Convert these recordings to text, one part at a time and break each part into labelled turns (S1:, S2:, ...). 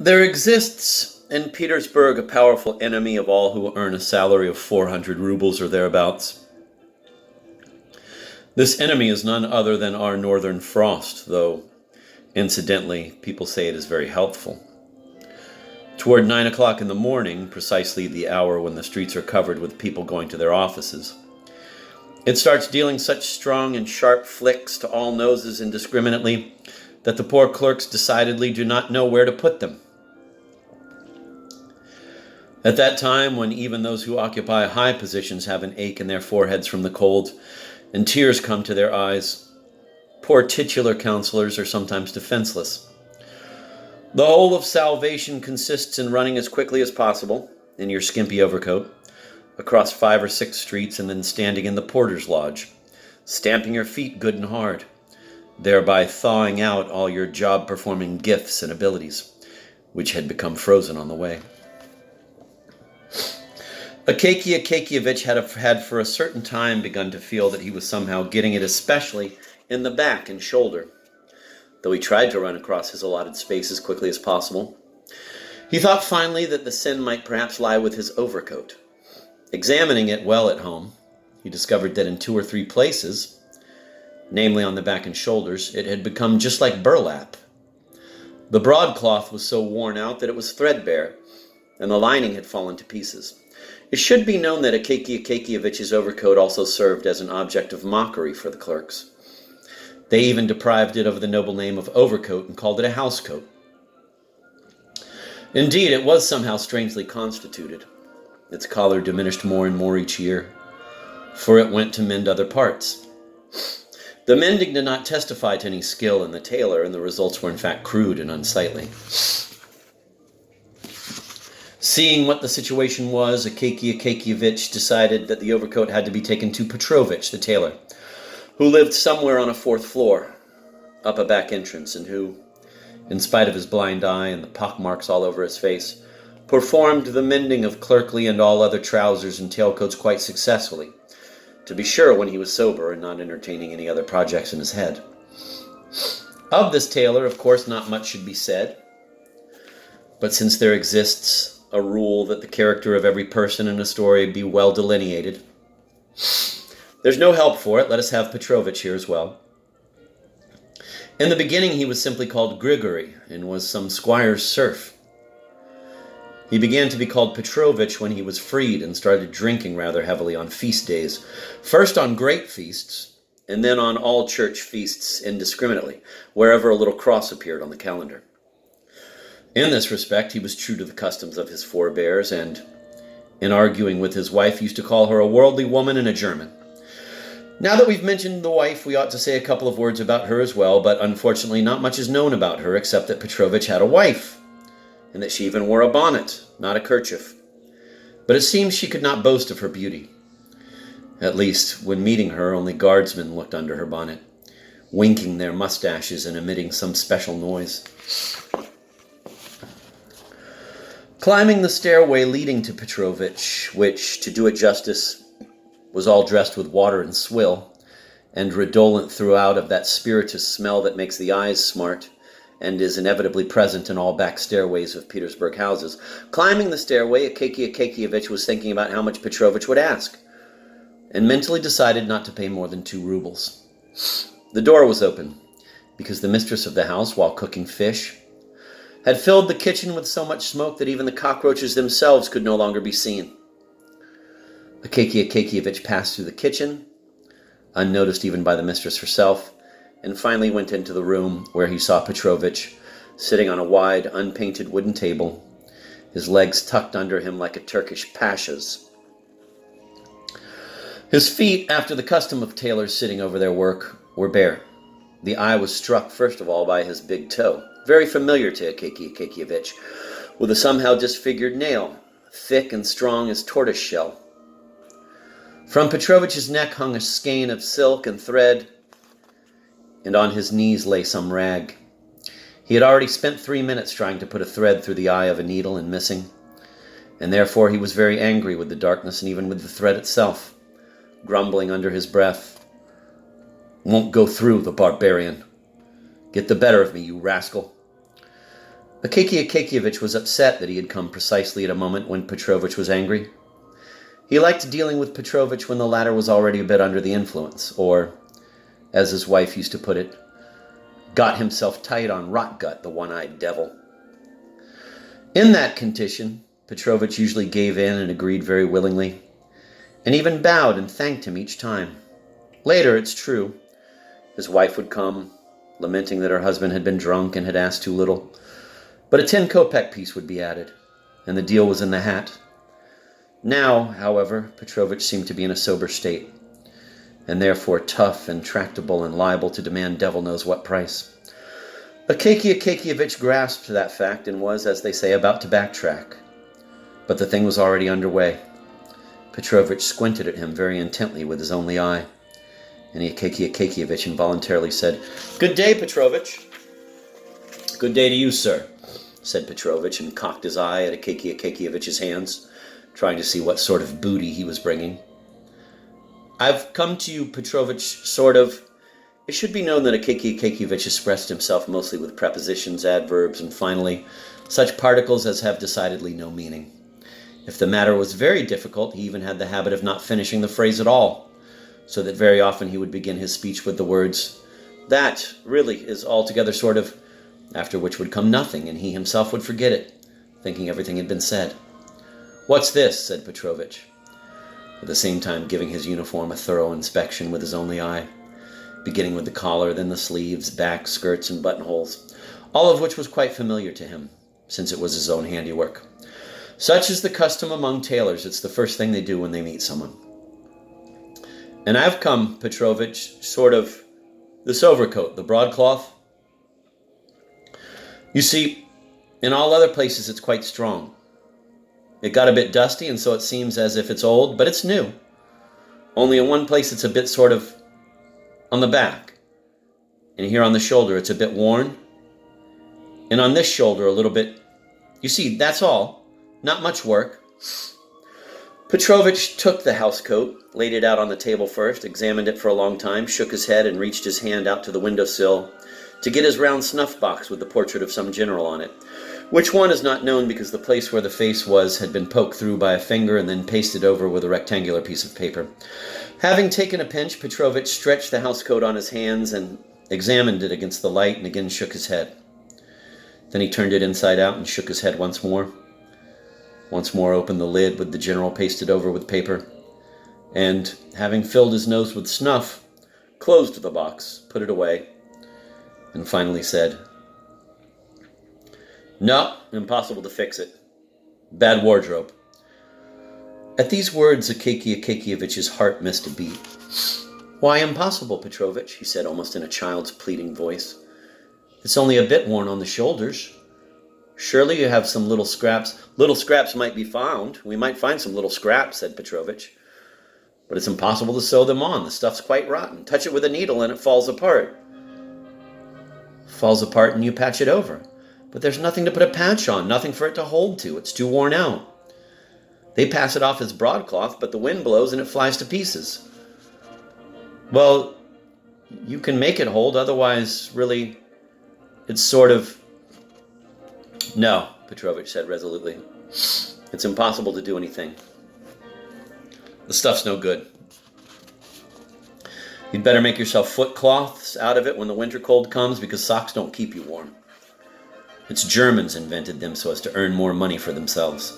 S1: There exists in Petersburg a powerful enemy of all who earn a salary of 400 rubles or thereabouts. This enemy is none other than our northern frost, though, incidentally, people say it is very helpful. Toward 9 o'clock in the morning, precisely the hour when the streets are covered with people going to their offices, it starts dealing such strong and sharp flicks to all noses indiscriminately that the poor clerks decidedly do not know where to put them. At that time, when even those who occupy high positions have an ache in their foreheads from the cold, and tears come to their eyes, poor titular counselors are sometimes defenseless. The whole of salvation consists in running as quickly as possible, in your skimpy overcoat, across 5 or 6 streets and then standing in the porter's lodge, stamping your feet good and hard, thereby thawing out all your job-performing gifts and abilities, which had become frozen on the way. Akaky Akakievich had for a certain time begun to feel that he was somehow getting it especially in the back and shoulder, though he tried to run across his allotted space as quickly as possible. He thought finally that the sin might perhaps lie with his overcoat. Examining it well at home, he discovered that in 2 or 3 places, namely on the back and shoulders, it had become just like burlap. The broadcloth was so worn out that it was threadbare, and the lining had fallen to pieces. It should be known that Akaky Akakievich's overcoat also served as an object of mockery for the clerks. They even deprived it of the noble name of overcoat and called it a housecoat. Indeed, it was somehow strangely constituted. Its collar diminished more and more each year, for it went to mend other parts. The mending did not testify to any skill in the tailor, and the results were in fact crude and unsightly. Seeing what the situation was, Akaky Akakievich decided that the overcoat had to be taken to Petrovich, the tailor, who lived somewhere on a 4th floor, up a back entrance, and who, in spite of his blind eye and the pockmarks all over his face, performed the mending of clerkly and all other trousers and tailcoats quite successfully, to be sure when he was sober and not entertaining any other projects in his head. Of this tailor, of course, not much should be said, but since there exists a rule that the character of every person in a story be well delineated, there's no help for it. Let us have Petrovich here as well. In the beginning, he was simply called Grigory and was some squire's serf. He began to be called Petrovich when he was freed and started drinking rather heavily on feast days, first on great feasts, and then on all church feasts indiscriminately, wherever a little cross appeared on the calendar. In this respect, he was true to the customs of his forebears, and, in arguing with his wife, used to call her a worldly woman and a German. Now that we've mentioned the wife, we ought to say a couple of words about her as well, but unfortunately not much is known about her except that Petrovich had a wife, and that she even wore a bonnet, not a kerchief. But it seems she could not boast of her beauty. At least, when meeting her, only guardsmen looked under her bonnet, winking their mustaches and emitting some special noise. Climbing the stairway leading to Petrovich, which, to do it justice, was all dressed with water and swill, and redolent throughout of that spirituous smell that makes the eyes smart, and is inevitably present in all back stairways of Petersburg houses. Climbing the stairway, Akaky Akakievich was thinking about how much Petrovich would ask, and mentally decided not to pay more than 2 rubles. The door was open, because the mistress of the house, while cooking fish, had filled the kitchen with so much smoke that even the cockroaches themselves could no longer be seen. Akaky Akakievich passed through the kitchen, unnoticed even by the mistress herself, and finally went into the room where he saw Petrovich sitting on a wide, unpainted wooden table, his legs tucked under him like a Turkish pasha's. His feet, after the custom of tailors sitting over their work, were bare. The eye was struck first of all by his big toe, very familiar to Akaky Akakievich, with a somehow disfigured nail, thick and strong as tortoise shell. From Petrovich's neck hung a skein of silk and thread, and on his knees lay some rag. He had already spent 3 minutes trying to put a thread through the eye of a needle and missing, and therefore he was very angry with the darkness and even with the thread itself, grumbling under his breath, "Won't go through, the barbarian. Get the better of me, you rascal." Akakievich was upset that he had come precisely at a moment when Petrovich was angry. He liked dealing with Petrovich when the latter was already a bit under the influence, or, as his wife used to put it, got himself tight on rotgut, the one-eyed devil. In that condition, Petrovich usually gave in and agreed very willingly, and even bowed and thanked him each time. Later, it's true, his wife would come, lamenting that her husband had been drunk and had asked too little, but a 10-kopeck piece would be added, and the deal was in the hat. Now, however, Petrovich seemed to be in a sober state, and therefore tough and tractable and liable to demand devil knows what price. Akakievich grasped that fact and was, as they say, about to backtrack. But the thing was already underway. Petrovich squinted at him very intently with his only eye, and Akakievich involuntarily said, "Good day, Petrovich." "Good day to you, sir," said Petrovich, and cocked his eye at Akakievich's hands, trying to see what sort of booty he was bringing. "I've come to you, Petrovich, sort of..." It should be known that Akakievich expressed himself mostly with prepositions, adverbs, and finally, such particles as have decidedly no meaning. If the matter was very difficult, he even had the habit of not finishing the phrase at all, so that very often he would begin his speech with the words, "That, really, is altogether sort of..." after which would come nothing, and he himself would forget it, thinking everything had been said. "What's this?" said Petrovich, at the same time giving his uniform a thorough inspection with his only eye, beginning with the collar, then the sleeves, back, skirts, and buttonholes, all of which was quite familiar to him, since it was his own handiwork. Such is the custom among tailors. It's the first thing they do when they meet someone. "And I've come, Petrovich, sort of... this overcoat, the broadcloth. You see, in all other places it's quite strong. It got a bit dusty, and so it seems as if it's old, but it's new. Only in one place it's a bit sort of... on the back. And here on the shoulder it's a bit worn. And on this shoulder a little bit... You see, that's all. Not much work." Petrovich took the housecoat, laid it out on the table first, examined it for a long time, shook his head, and reached his hand out to the windowsill to get his round snuff box with the portrait of some general on it. Which one is not known, because the place where the face was had been poked through by a finger and then pasted over with a rectangular piece of paper. Having taken a pinch, Petrovich stretched the housecoat on his hands and examined it against the light and again shook his head. Then he turned it inside out and shook his head once more opened the lid with the general pasted over with paper, and, having filled his nose with snuff, closed the box, put it away, and finally said, "No, impossible to fix it. Bad wardrobe." At these words, Akakievich's heart missed a beat. "Why impossible, Petrovich?" he said, almost in a child's pleading voice. "It's only a bit worn on the shoulders. Surely you have some little scraps." "Little scraps might be found. We might find some little scraps," said Petrovich. "But it's impossible to sew them on. The stuff's quite rotten. Touch it with a needle and it falls apart." "Falls apart and you patch it over. But there's nothing to put a patch on, nothing for it to hold to. It's too worn out. They pass it off as broadcloth, but the wind blows and it flies to pieces." "Well, you can make it hold, otherwise, really, it's sort of..." "No," Petrovich said resolutely. "It's impossible to do anything. The stuff's no good. You'd better make yourself foot cloths out of it when the winter cold comes, because socks don't keep you warm. It's Germans invented them so as to earn more money for themselves."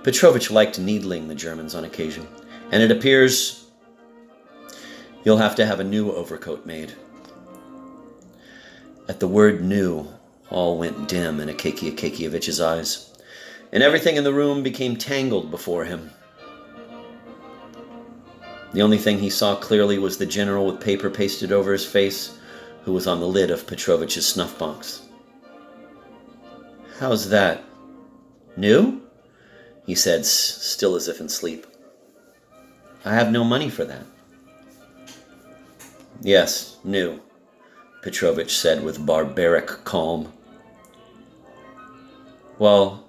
S1: Petrovich liked needling the Germans on occasion, "and it appears you'll have to have a new overcoat made." At the word "new," all went dim in Akakievich's eyes, and everything in the room became tangled before him. The only thing he saw clearly was the general with paper pasted over his face, who was on the lid of Petrovich's snuff box. "How's that? New?" he said, still as if in sleep. "I have no money for that." "Yes, new," Petrovich said with barbaric calm. "Well,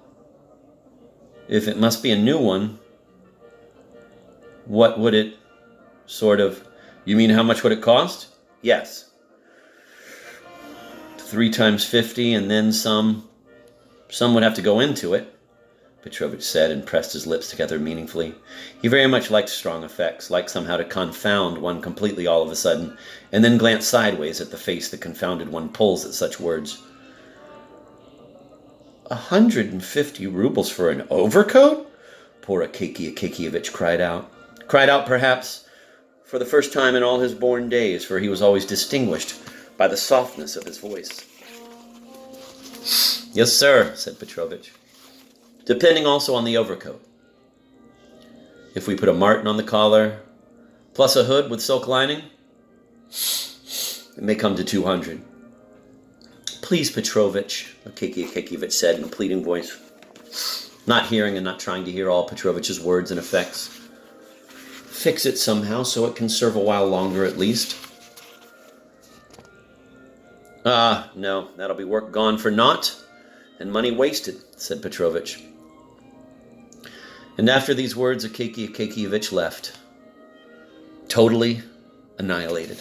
S1: if it must be a new one, what would it sort of..." "You mean how much would it cost?" "Yes." 3 times 50 and then some." Some would have to go into it, Petrovich said and pressed his lips together meaningfully. He very much liked strong effects, liked somehow to confound one completely all of a sudden, and then glance sideways at the face that confounded one pulls at such words. 150 rubles for an overcoat? Poor Akakievich cried out. Cried out, perhaps, for the first time in all his born days, for he was always distinguished by the softness of his voice. Yes, sir, said Petrovich. Depending also on the overcoat. If we put a marten on the collar, plus a hood with silk lining, it may come to 200. Please, Petrovich, Akakievich said in a pleading voice, not hearing and not trying to hear all Petrovich's words and effects. Fix it somehow so it can serve a while longer at least. No, that'll be work gone for naught and money wasted, said Petrovich. And after these words, Akakievich left, totally annihilated.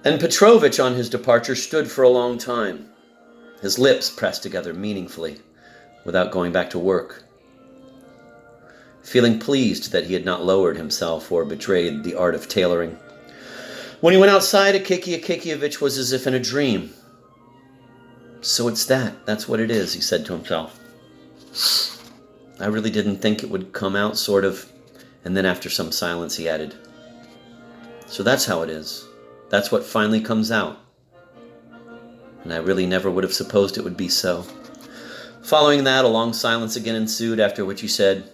S1: And Petrovich, on his departure, stood for a long time, his lips pressed together meaningfully, without going back to work, feeling pleased that he had not lowered himself or betrayed the art of tailoring. When he went outside, Akakievich was as if in a dream. So it's that's what it is, he said to himself. I really didn't think it would come out, sort of. And then after some silence, he added, so that's how it is. That's what finally comes out. And I really never would have supposed it would be so. Following that, a long silence again ensued, after which he said,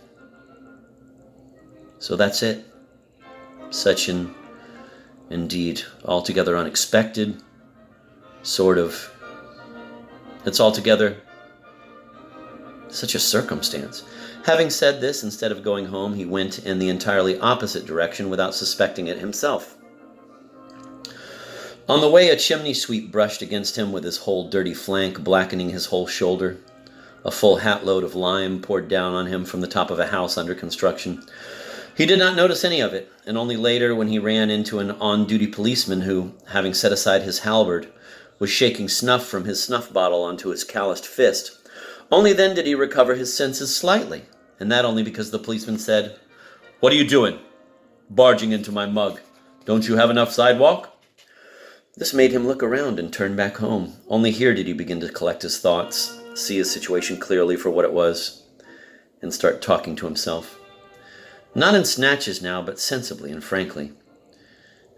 S1: so that's it. Such an, indeed, altogether unexpected, sort of, it's altogether such a circumstance. Having said this, instead of going home, he went in the entirely opposite direction without suspecting it himself. On the way, a chimney sweep brushed against him with his whole dirty flank, blackening his whole shoulder. A full hat-load of lime poured down on him from the top of a house under construction. He did not notice any of it, and only later, when he ran into an on-duty policeman who, having set aside his halberd, was shaking snuff from his snuff bottle onto his calloused fist, only then did he recover his senses slightly, and that only because the policeman said, "What are you doing? Barging into my mug. Don't you have enough sidewalk?" This made him look around and turn back home. Only here did he begin to collect his thoughts, see his situation clearly for what it was, and start talking to himself. Not in snatches now, but sensibly and frankly,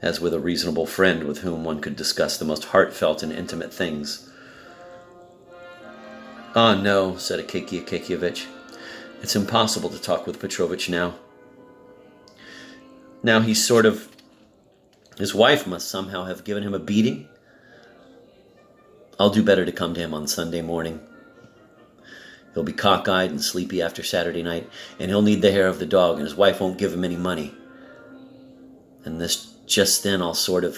S1: as with a reasonable friend with whom one could discuss the most heartfelt and intimate things. Ah, no, said Akakievich. It's impossible to talk with Petrovich now. Now he's his wife must somehow have given him a beating. I'll do better to come to him on Sunday morning. He'll be cockeyed and sleepy after Saturday night, and he'll need the hair of the dog, and his wife won't give him any money. And just then I'll 10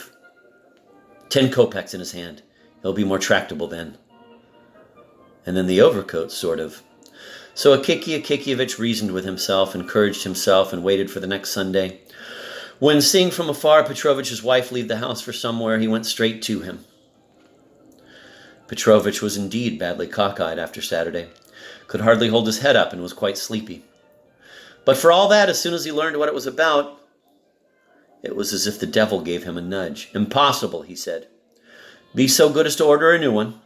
S1: kopecks in his hand. He'll be more tractable then. And then the overcoat, So Akakievich reasoned with himself, encouraged himself, and waited for the next Sunday. When, seeing from afar Petrovich's wife leave the house for somewhere, he went straight to him. Petrovich was indeed badly cockeyed after Saturday, could hardly hold his head up, and was quite sleepy. But for all that, as soon as he learned what it was about, it was as if the devil gave him a nudge. "Impossible," he said. "Be so good as to order a new one."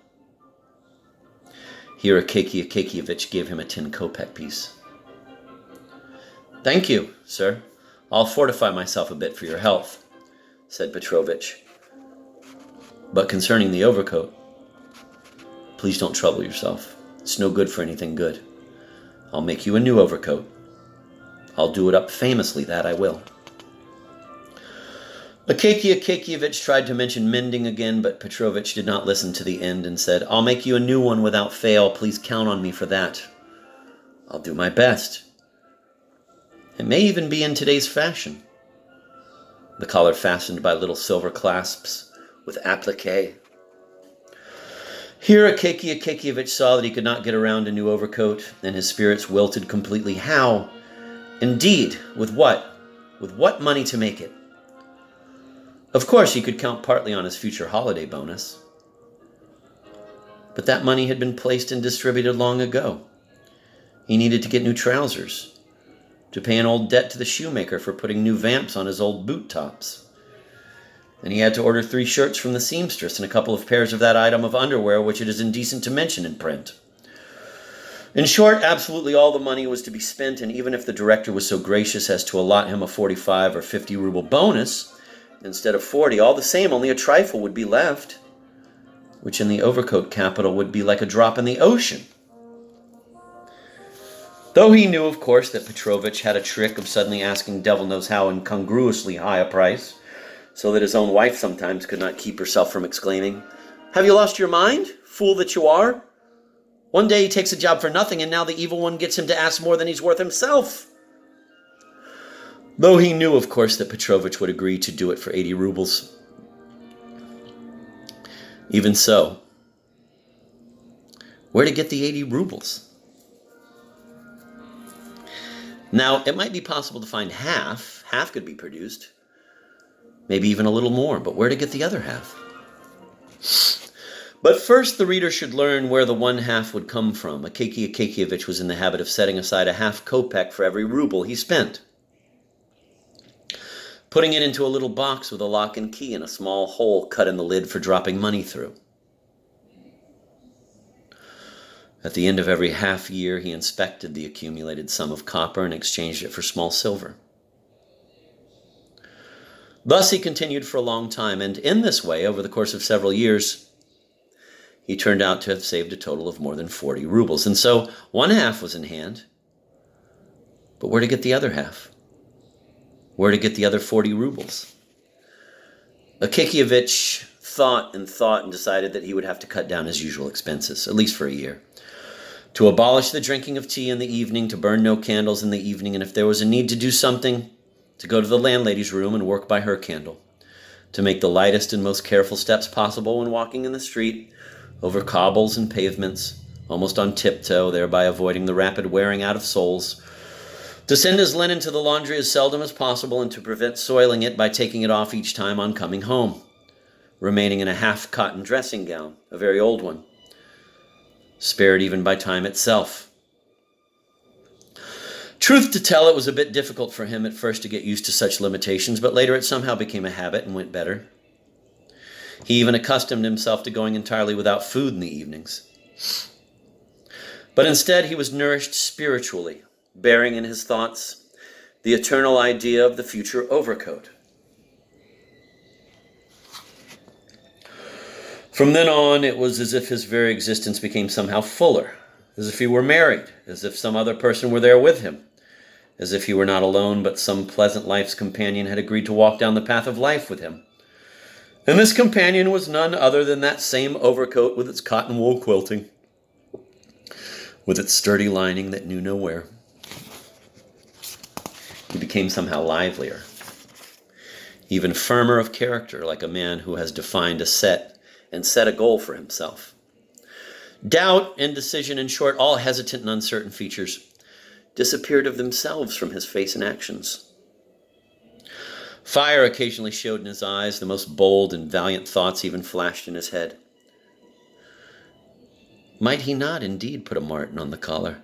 S1: Here Akakievich gave him a 10 kopeck piece. "Thank you, sir. I'll fortify myself a bit for your health," said Petrovich. "But concerning the overcoat, please don't trouble yourself. It's no good for anything good. I'll make you a new overcoat. I'll do it up famously, that I will." Akakievich tried to mention mending again, but Petrovich did not listen to the end and said, "I'll make you a new one without fail. Please count on me for that. I'll do my best. It may even be in today's fashion. The collar fastened by little silver clasps with applique." Here Akakievich saw that he could not get around a new overcoat, and his spirits wilted completely. How? Indeed, with what? With what money to make it? Of course, he could count partly on his future holiday bonus. But that money had been placed and distributed long ago. He needed to get new trousers, to pay an old debt to the shoemaker for putting new vamps on his old boot tops. And he had to order 3 shirts from the seamstress and a couple of pairs of that item of underwear which it is indecent to mention in print. In short, absolutely all the money was to be spent, and even if the director was so gracious as to allot him a 45 or 50 ruble bonus instead of 40, all the same, only a trifle would be left, which in the Overcoat capital would be like a drop in the ocean. Though he knew, of course, that Petrovich had a trick of suddenly asking devil knows how incongruously high a price, so that his own wife sometimes could not keep herself from exclaiming, "Have you lost your mind, fool that you are? One day he takes a job for nothing, and now the evil one gets him to ask more than he's worth himself." Though he knew, of course, that Petrovich would agree to do it for 80 rubles. Even so, where to get the 80 rubles? Now, it might be possible to find half. Half could be produced. Maybe even a little more, but where to get the other half? But first, the reader should learn where the one half would come from. Akakiy Akakievich was in the habit of setting aside a half kopeck for every ruble he spent, putting it into a little box with a lock and key and a small hole cut in the lid for dropping money through. At the end of every half year, he inspected the accumulated sum of copper and exchanged it for small silver. Thus he continued for a long time, and in this way, over the course of several years, he turned out to have saved a total of more than 40 rubles. And so one half was in hand, but where to get the other half? Where to get the other 40 rubles? Akakievich thought and decided that he would have to cut down his usual expenses, at least for a year. To abolish the drinking of tea in the evening, to burn no candles in the evening, and if there was a need to do something, to go to the landlady's room and work by her candle, to make the lightest and most careful steps possible when walking in the street, over cobbles and pavements, almost on tiptoe, thereby avoiding the rapid wearing out of soles, to send his linen to the laundry as seldom as possible, and to prevent soiling it by taking it off each time on coming home, remaining in a half-cotton dressing gown, a very old one, spared even by time itself. Truth to tell, it was a bit difficult for him at first to get used to such limitations, but later it somehow became a habit and went better. He even accustomed himself to going entirely without food in the evenings. But instead, he was nourished spiritually, bearing in his thoughts the eternal idea of the future overcoat. From then on, it was as if his very existence became somehow fuller, as if he were married, as if some other person were there with him, as if he were not alone, but some pleasant life's companion had agreed to walk down the path of life with him. And this companion was none other than that same overcoat with its cotton wool quilting, with its sturdy lining that knew no wear. He became somehow livelier, even firmer of character, like a man who has defined a set a goal for himself. Doubt, indecision, in short, all hesitant and uncertain features disappeared of themselves from his face and actions. Fire occasionally showed in his eyes, the most bold and valiant thoughts even flashed in his head. Might he not indeed put a martin on the collar?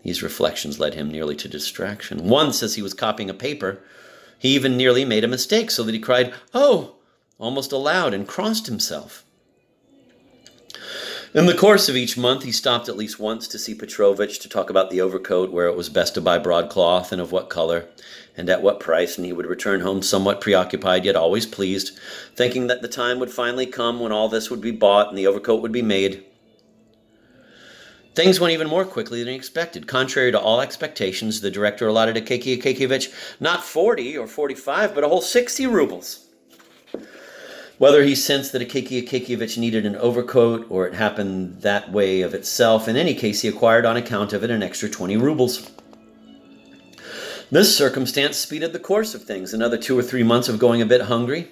S1: These reflections led him nearly to distraction. Once, as he was copying a paper, he even nearly made a mistake, so that he cried, "Oh!" almost aloud, and crossed himself. In the course of each month, he stopped at least once to see Petrovich, to talk about the overcoat, where it was best to buy broadcloth, and of what color, and at what price, and he would return home somewhat preoccupied, yet always pleased, thinking that the time would finally come when all this would be bought and the overcoat would be made. Things went even more quickly than he expected. Contrary to all expectations, the director allotted Akakiy Akakievich not 40 or 45, but a whole 60 rubles. Whether he sensed that Akakiy Akakievich needed an overcoat, or it happened that way of itself, in any case he acquired on account of it an extra 20 rubles. This circumstance speeded the course of things. Another 2 or 3 months of going a bit hungry,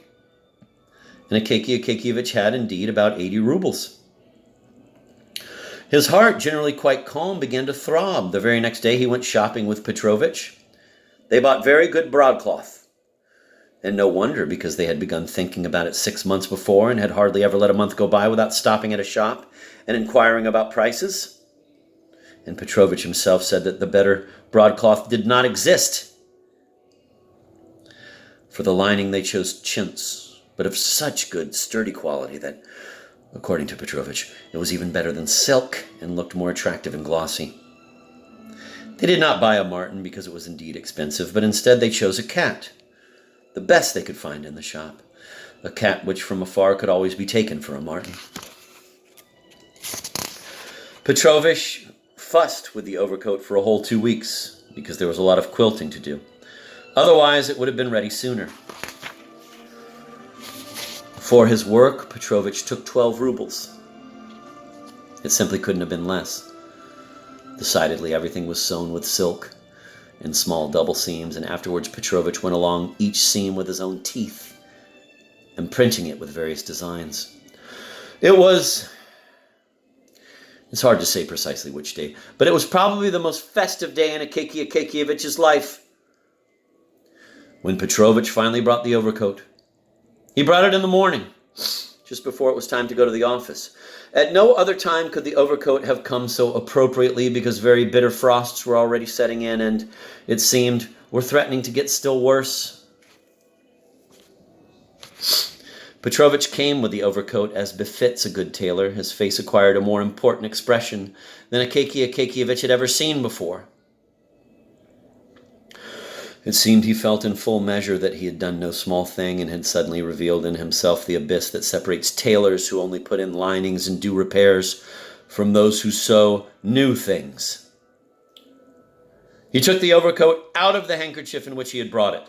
S1: and Akakiy Akakievich had indeed about 80 rubles. His heart, generally quite calm, began to throb. The very next day he went shopping with Petrovich. They bought very good broadcloth, And no wonder, because they had begun thinking about it 6 months before and had hardly ever let a month go by without stopping at a shop and inquiring about prices. And Petrovich himself said that the better broadcloth did not exist. For the lining they chose chintz, but of such good, sturdy quality that, according to Petrovich, it was even better than silk and looked more attractive and glossy. They did not buy a marten because it was indeed expensive, but instead they chose a cat, the best they could find in the shop, a cat which from afar could always be taken for a marten. Petrovich fussed with the overcoat for a whole 2 weeks because there was a lot of quilting to do. Otherwise, it would have been ready sooner. For his work, Petrovich took 12 rubles. It simply couldn't have been less. Decidedly, everything was sewn with silk in small double seams, and afterwards Petrovich went along each seam with his own teeth and printing it with various designs. It's hard to say precisely which day, but it was probably the most festive day in Akakiy Akakievich's life when Petrovich finally brought the overcoat. He brought it in the morning, just before it was time to go to the office. At no other time could the overcoat have come so appropriately, because very bitter frosts were already setting in and, it seemed, were threatening to get still worse. Petrovich came with the overcoat as befits a good tailor. His face acquired a more important expression than Akakiy Akakievich had ever seen before. It seemed he felt in full measure that he had done no small thing and had suddenly revealed in himself the abyss that separates tailors who only put in linings and do repairs from those who sew new things. He took the overcoat out of the handkerchief in which he had brought it.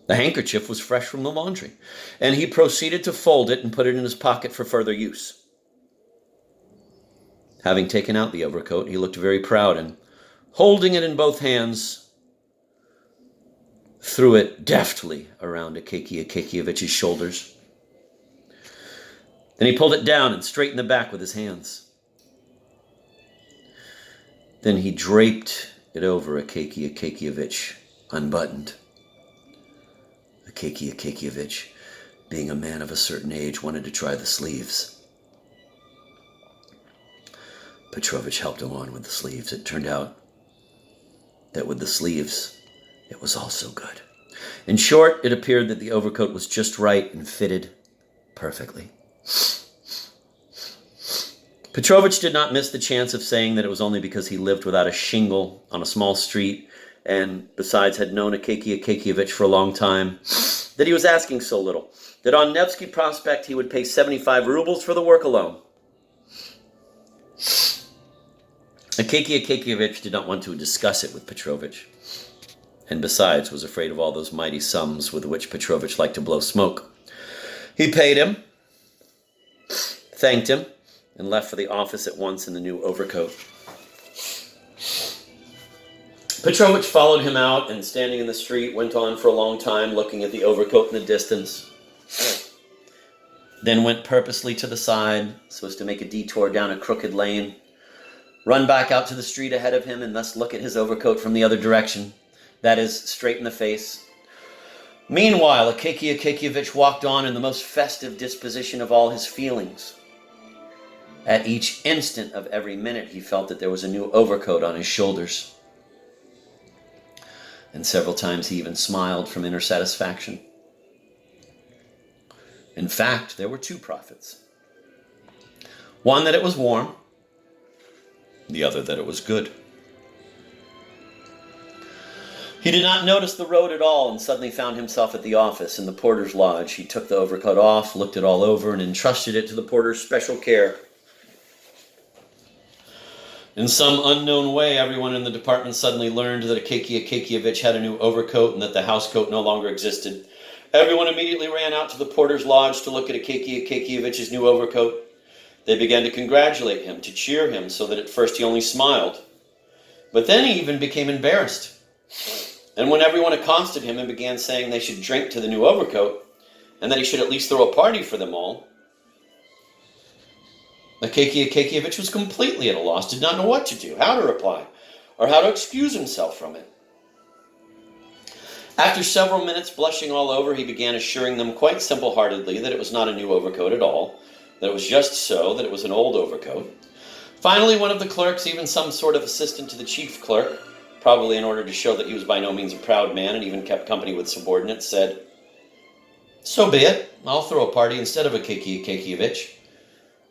S1: The handkerchief was fresh from the laundry, and he proceeded to fold it and put it in his pocket for further use. Having taken out the overcoat, he looked very proud and, holding it in both hands, threw it deftly around Akakiy Akakievich's shoulders. Then he pulled it down and straightened the back with his hands. Then he draped it over Akakiy Akakievich, unbuttoned. Akakiy Akakievich, being a man of a certain age, wanted to try the sleeves. Petrovich helped him on with the sleeves. It turned out that with the sleeves, it was also good. In short, it appeared that the overcoat was just right and fitted perfectly. Petrovich did not miss the chance of saying that it was only because he lived without a shingle on a small street and besides had known Akakiy Akakievich for a long time, that he was asking so little, that on Nevsky Prospect he would pay 75 rubles for the work alone. Akakiy Akakievich did not want to discuss it with Petrovich, and besides was afraid of all those mighty sums with which Petrovich liked to blow smoke. He paid him, thanked him, and left for the office at once in the new overcoat. Petrovich followed him out and, standing in the street, went on for a long time looking at the overcoat in the distance, then went purposely to the side so as to make a detour down a crooked lane, run back out to the street ahead of him and thus look at his overcoat from the other direction, that is, straight in the face. Meanwhile, Akakiy Akakievich walked on in the most festive disposition of all his feelings. At each instant of every minute he felt that there was a new overcoat on his shoulders. And several times he even smiled from inner satisfaction. In fact, there were 2 profits. One, that it was warm. The other, that it was good. He did not notice the road at all and suddenly found himself at the office in the porter's lodge. He took the overcoat off, looked it all over, and entrusted it to the porter's special care. In some unknown way, everyone in the department suddenly learned that Akakiy Akakievich had a new overcoat and that the housecoat no longer existed. Everyone immediately ran out to the porter's lodge to look at Akakiy Akakievich's new overcoat. They began to congratulate him, to cheer him, so that at first he only smiled. But then he even became embarrassed. And when everyone accosted him and began saying they should drink to the new overcoat, and that he should at least throw a party for them all, Akakiy Akakievich was completely at a loss, did not know what to do, how to reply, or how to excuse himself from it. After several minutes, blushing all over, he began assuring them quite simple-heartedly that it was not a new overcoat at all, that it was just so, that it was an old overcoat. Finally, one of the clerks, even some sort of assistant to the chief clerk, probably in order to show that he was by no means a proud man and even kept company with subordinates, said, "So be it. I'll throw a party instead of a Kekievich,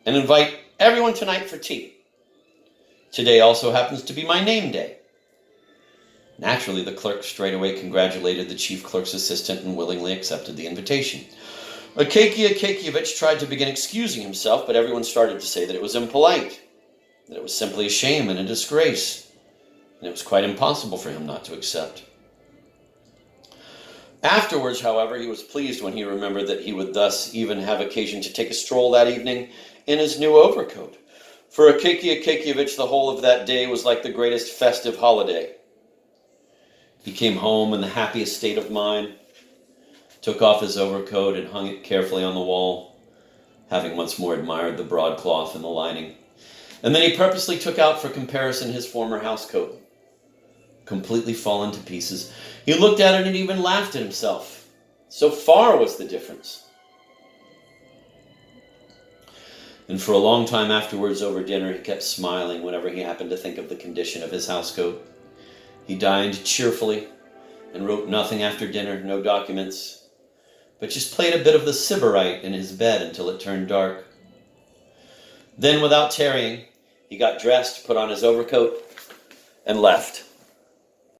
S1: and invite everyone tonight for tea. Today also happens to be my name day." Naturally, the clerk straightaway congratulated the chief clerk's assistant and willingly accepted the invitation. Kekievich tried to begin excusing himself, but everyone started to say that it was impolite, that it was simply a shame and a disgrace, and it was quite impossible for him not to accept. Afterwards, however, he was pleased when he remembered that he would thus even have occasion to take a stroll that evening in his new overcoat. For a Kekievich, the whole of that day was like the greatest festive holiday. He came home in the happiest state of mind, took off his overcoat and hung it carefully on the wall, having once more admired the broadcloth and the lining. And then he purposely took out for comparison his former housecoat, completely fallen to pieces. He looked at it and even laughed at himself. So far was the difference. And for a long time afterwards over dinner, he kept smiling whenever he happened to think of the condition of his housecoat. He dined cheerfully and wrote nothing after dinner, no documents, but just played a bit of the sybarite in his bed until it turned dark. Then, without tarrying, he got dressed, put on his overcoat, and left.